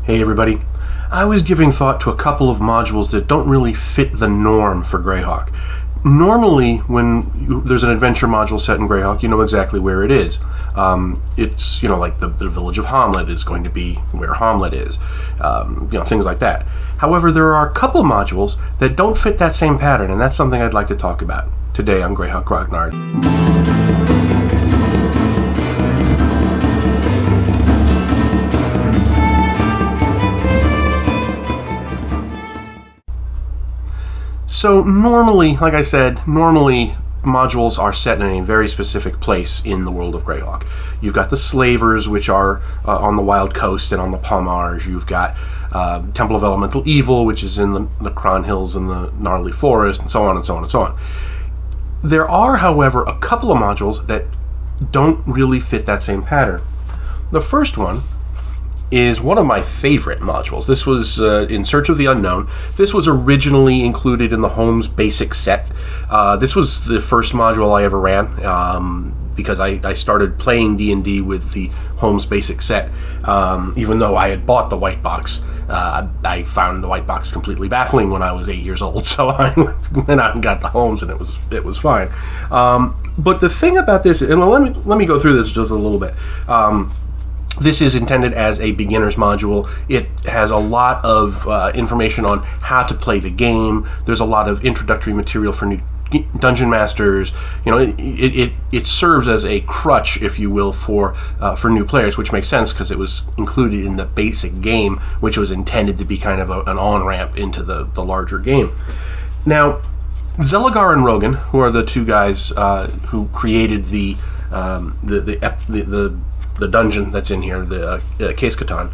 Hey everybody. I was giving thought to a couple of modules that don't really fit the norm for Greyhawk. Normally, when there's an adventure module set in Greyhawk, you know exactly where it is. It's, like the village of Hamlet is going to be where Hamlet is. Things like that. However, there are a couple modules that don't fit that same pattern, and that's something I'd like to talk about today on Greyhawk Grognard. So normally, like I said, modules are set in a very specific place in the world of Greyhawk. You've got the Slavers, which are on the Wild Coast and on the Palmage. You've got Temple of Elemental Evil, which is in the Cron Hills and the Gnarly Forest, and so on and so on and so on. There are, however, a couple of modules that don't really fit that same pattern. The first one is one of my favorite modules. This was In Search of the Unknown. This was originally included in the Holmes basic set. This was the first module I ever ran because I started playing D&D with the Holmes basic set. Even though I had bought the white box, I found the white box completely baffling when I was 8 years old. So I went out and got the Holmes, and it was fine. But the thing about this, and let me go through this just a little bit. This is intended as a beginner's module. It has a lot of information on how to play the game. There's a lot of introductory material for new dungeon masters. It serves as a crutch, if you will, for new players, which makes sense because it was included in the basic game, which was intended to be kind of an on-ramp into the larger game. Now, Zeligar and Rogan, who are the two guys who created the dungeon that's in here, the Case Catan,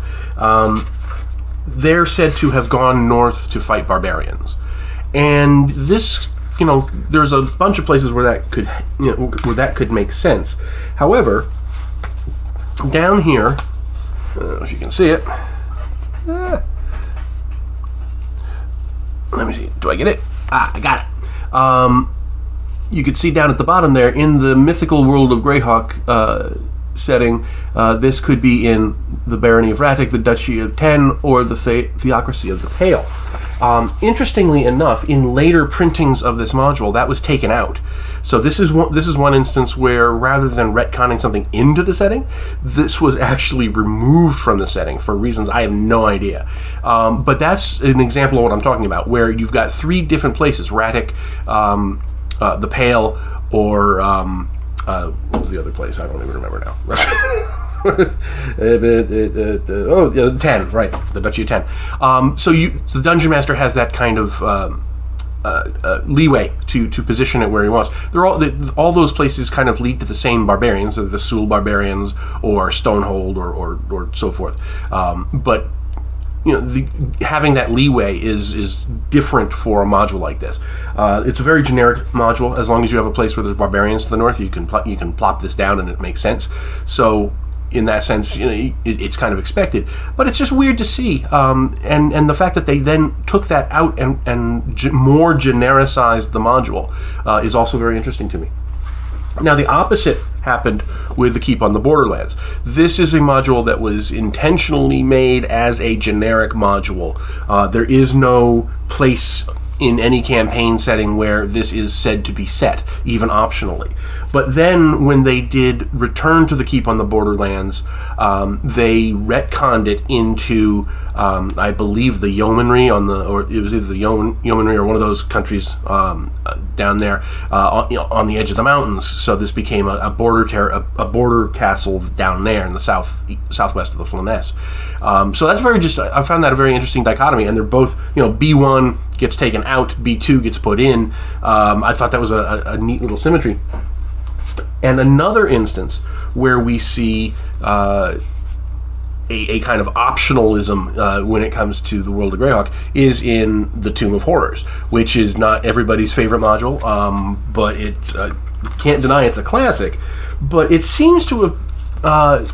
they're said to have gone north to fight barbarians. And this, there's a bunch of places where that could make sense. However, down here, I don't know if you can see it. Let me see. Do I get it? I got it. You could see down at the bottom there, in the mythical world of Greyhawk setting, this could be in the Barony of Ratic, the Duchy of Ten, or the Theocracy of the Pale. Interestingly enough, in later printings of this module, that was taken out. So this is one instance where, rather than retconning something into the setting, this was actually removed from the setting for reasons I have no idea. But that's an example of what I'm talking about, where you've got three different places: Ratic, the Pale, or what was the other place? I don't even remember now. The 10, right? The Duchy of 10. So the Dungeon Master has that kind of leeway to position it where he wants. All those places kind of lead to the same barbarians, the Sul barbarians or Stonehold or so forth. But having that leeway is different for a module like this. It's a very generic module. As long as you have a place where there's barbarians to the north, you can plop this down and it makes sense. So in that sense, it's kind of expected. But it's just weird to see. And the fact that they then took that out and more genericized the module is also very interesting to me. Now, the opposite happened with the Keep on the Borderlands. This is a module that was intentionally made as a generic module. There is no place in any campaign setting where this is said to be set, even optionally. But then, when they did return to the Keep on the Borderlands, they retconned it into, I believe, the Yeomanry or it was either the Yeomanry or one of those countries down there on the edge of the mountains. So this became a border castle down there in the southwest of the Flanaess. So that's I found that a very interesting dichotomy, and they're both, B1 gets taken out, B2 gets put in. I thought that was a neat little symmetry. And another instance where we see a kind of optionalism when it comes to the world of Greyhawk is in the Tomb of Horrors, which is not everybody's favorite module, but it's can't deny it's a classic. But it seems to have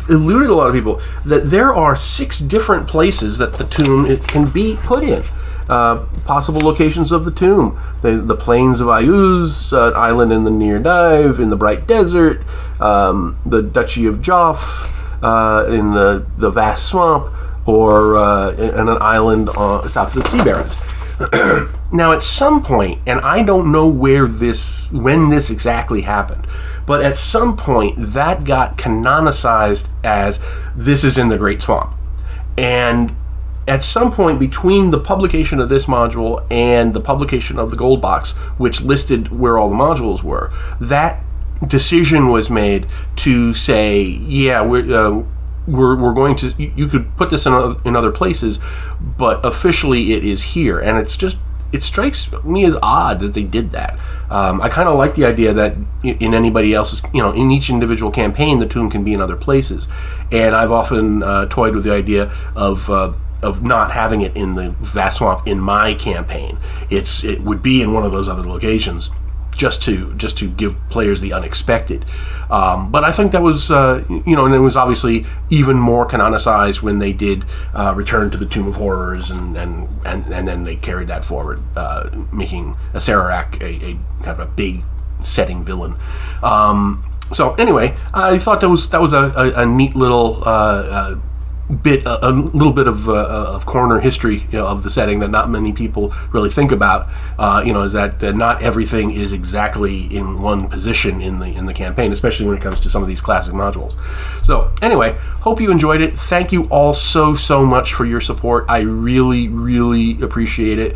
eluded a lot of people that there are 6 different places that the tomb can be put in. Possible locations of the tomb: the plains of Ayuz, an island in the Near Dive, in the Bright Desert, the Duchy of Joff, in the vast swamp, or in an island south of the Sea Barrens. Now, at some point, and I don't know when this exactly happened, but at some point that got canonicized as this is in the Great Swamp. And at some point between the publication of this module and the publication of the Gold Box, which listed where all the modules were, that decision was made to say, yeah, we're going to, you could put this in other places, but officially it is here. And it strikes me as odd that they did that. I kind of like the idea that in anybody else's, in each individual campaign, the tune can be in other places. And I've often toyed with the idea of not having it in the Vast Swamp in my campaign. It would be in one of those other locations, just to give players the unexpected. But I think that was, and it was obviously even more canonicized when they did Return to the Tomb of Horrors, and then they carried that forward, making Acererak a kind of a big setting villain. So anyway, I thought that was a neat little a little bit of corner history, of the setting that not many people really think about. Is that not everything is exactly in one position in the campaign, especially when it comes to some of these classic modules. So anyway, hope you enjoyed it. Thank you all so much for your support. I really, really appreciate it.